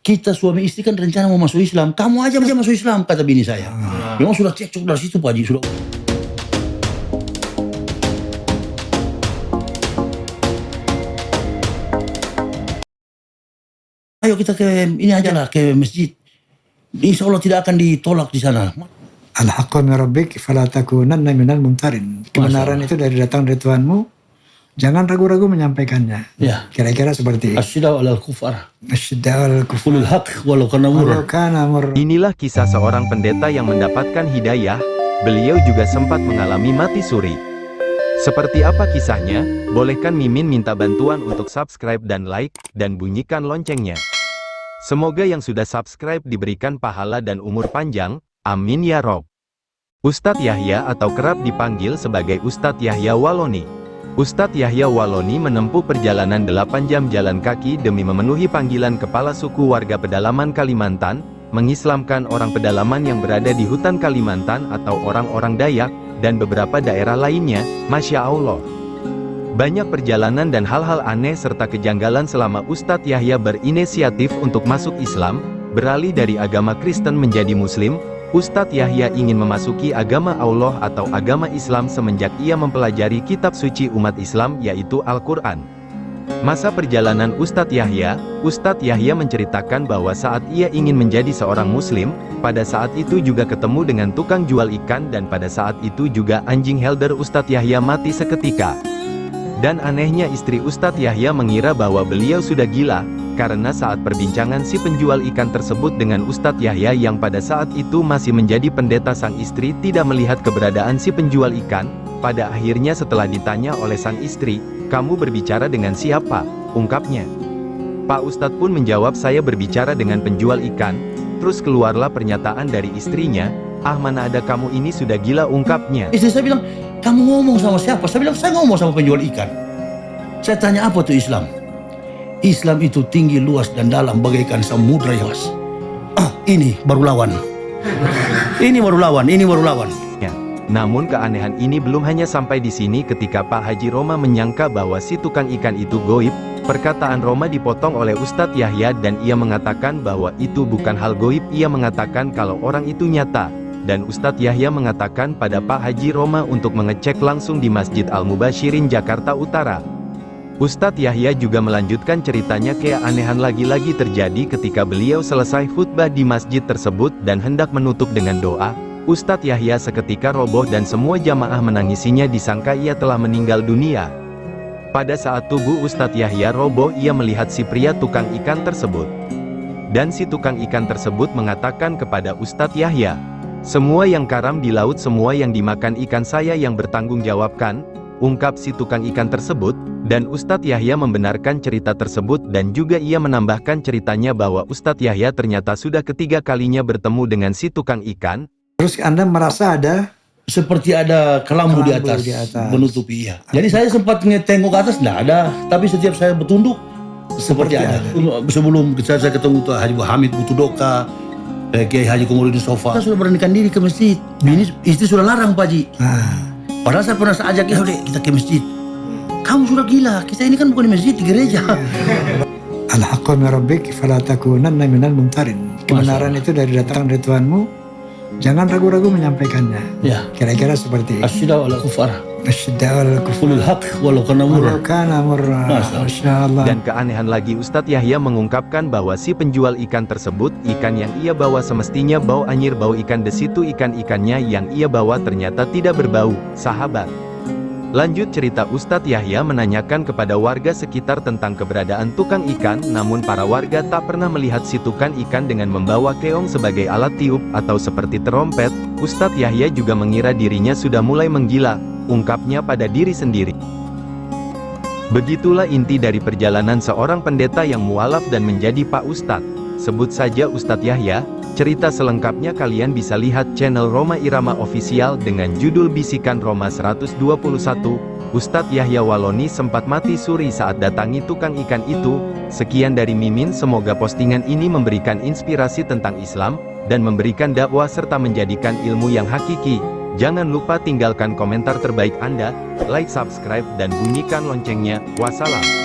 kita suami istri kan rencana mau masuk Islam. Kamu aja masuk Islam, kata bini saya. Memang sudah cekcok dari situ Pak Haji. Sudah. Ayo kita ke ini aja lah, ke masjid. Insya Allah tidak akan ditolak di sana. Al-haqqu min rabbik fala takunanna minal mumtarin. Kebenaran itu dari datang dari Tuhanmu. Jangan ragu-ragu menyampaikannya. Ya. Kira-kira seperti itu. Asyidda'u 'alal kufar. Asyidda'u 'alal kufar. Qulil haqq walau kana murra. Inilah kisah seorang pendeta yang mendapatkan hidayah. Beliau juga sempat mengalami mati suri. Seperti apa kisahnya? Bolehkan Mimin minta bantuan untuk subscribe dan like, dan bunyikan loncengnya. Semoga yang sudah subscribe diberikan pahala dan umur panjang, amin ya Rob. Ustadz Yahya atau kerap dipanggil sebagai Ustadz Yahya Waloni. Ustadz Yahya Waloni menempuh perjalanan 8 jam jalan kaki demi memenuhi panggilan kepala suku warga pedalaman Kalimantan, mengislamkan orang pedalaman yang berada di hutan Kalimantan atau orang-orang Dayak, dan beberapa daerah lainnya, Masya Allah. Banyak perjalanan dan hal-hal aneh serta kejanggalan selama Ustadz Yahya berinisiatif untuk masuk Islam, beralih dari agama Kristen menjadi Muslim. Ustadz Yahya ingin memasuki agama Allah atau agama Islam semenjak ia mempelajari kitab suci umat Islam yaitu Al-Quran. Masa perjalanan Ustadz Yahya menceritakan bahwa saat ia ingin menjadi seorang Muslim, pada saat itu juga ketemu dengan tukang jual ikan dan pada saat itu juga anjing helder Ustadz Yahya mati seketika. Dan anehnya istri Ustadz Yahya mengira bahwa beliau sudah gila, karena saat perbincangan si penjual ikan tersebut dengan Ustadz Yahya yang pada saat itu masih menjadi pendeta, sang istri tidak melihat keberadaan si penjual ikan. Pada akhirnya setelah ditanya oleh sang istri, "Kamu berbicara dengan siapa?" ungkapnya. Pak Ustadz pun menjawab, "Saya berbicara dengan penjual ikan." Terus keluarlah pernyataan dari istrinya, "Ah, mana ada, kamu ini sudah gila," ungkapnya. Istri saya bilang, "Kamu ngomong sama siapa?" Saya bilang, "Saya ngomong sama penjual ikan." Saya tanya, "Apa itu Islam?" "Islam itu tinggi, luas, dan dalam bagaikan samudra yang luas." Ini baru lawan. Ini baru lawan. Namun keanehan ini belum hanya sampai di sini. Ketika Pak Haji Roma menyangka bahwa si tukang ikan itu goib, perkataan Roma dipotong oleh Ustadz Yahya dan ia mengatakan bahwa itu bukan hal goib. Ia mengatakan kalau orang itu nyata. Dan Ustadz Yahya mengatakan pada Pak Haji Roma untuk mengecek langsung di Masjid Al-Mubashirin Jakarta Utara. Ustadz Yahya juga melanjutkan ceritanya. Keanehan lagi-lagi terjadi ketika beliau selesai khutbah di masjid tersebut dan hendak menutup dengan doa. Ustadz Yahya seketika roboh dan semua jamaah menangisinya, disangka ia telah meninggal dunia. Pada saat tubuh Ustadz Yahya roboh, ia melihat si pria tukang ikan tersebut. Dan si tukang ikan tersebut mengatakan kepada Ustadz Yahya, "Semua yang karam di laut, semua yang dimakan ikan, saya yang bertanggung jawabkan," ungkap si tukang ikan tersebut. Dan Ustadz Yahya membenarkan cerita tersebut dan juga ia menambahkan ceritanya bahwa Ustadz Yahya ternyata sudah ketiga kalinya bertemu dengan si tukang ikan. Terus Anda merasa ada Seperti ada kelambu di atas, menutupi. Iya. Jadi saya sempat tengok ke atas, tidak ada. Tapi setiap saya bertunduk, seperti ada. Sebelum saya ketemu tuh Haji Hamid Butudoka, Kiai Haji Komarudin Sofa, saya sudah beranikan diri ke masjid. Bini istri sudah larang Pak Haji. Padahal saya pernah ajak, "Ya udah kita ke masjid." "Kamu sudah gila, kita ini kan bukan di masjid, di gereja." Al-haqqu min rabbik fala takunanna minal mumtarin. Kebenaran itu dari datang dari Tuhanmu. Jangan ragu-ragu menyampaikannya. Ya. Kira-kira seperti itu. Asyidda'u 'alal kufar. Asyidda'u 'alal kufar. Qulil haqq walau kana murra. Masya Allah. Dan keanehan lagi, Ustadz Yahya mengungkapkan bahwa si penjual ikan tersebut, ikan yang ia bawa semestinya bau anyir, bau ikan desitu. Ikan-ikannya yang ia bawa ternyata tidak berbau, sahabat. Lanjut cerita, Ustadz Yahya menanyakan kepada warga sekitar tentang keberadaan tukang ikan, namun para warga tak pernah melihat si tukang ikan dengan membawa keong sebagai alat tiup atau seperti terompet. Ustadz Yahya juga mengira dirinya sudah mulai menggila, ungkapnya pada diri sendiri. Begitulah inti dari perjalanan seorang pendeta yang mualaf dan menjadi Pak Ustadz. Sebut saja Ustadz Yahya. Cerita selengkapnya kalian bisa lihat channel Roma Irama Official dengan judul Bisikan Roma 121. Ustadz Yahya Waloni sempat mati suri saat datangi tukang ikan itu. Sekian dari Mimin, semoga postingan ini memberikan inspirasi tentang Islam, dan memberikan dakwah serta menjadikan ilmu yang hakiki. Jangan lupa tinggalkan komentar terbaik Anda, like, subscribe, dan bunyikan loncengnya. Wassalam.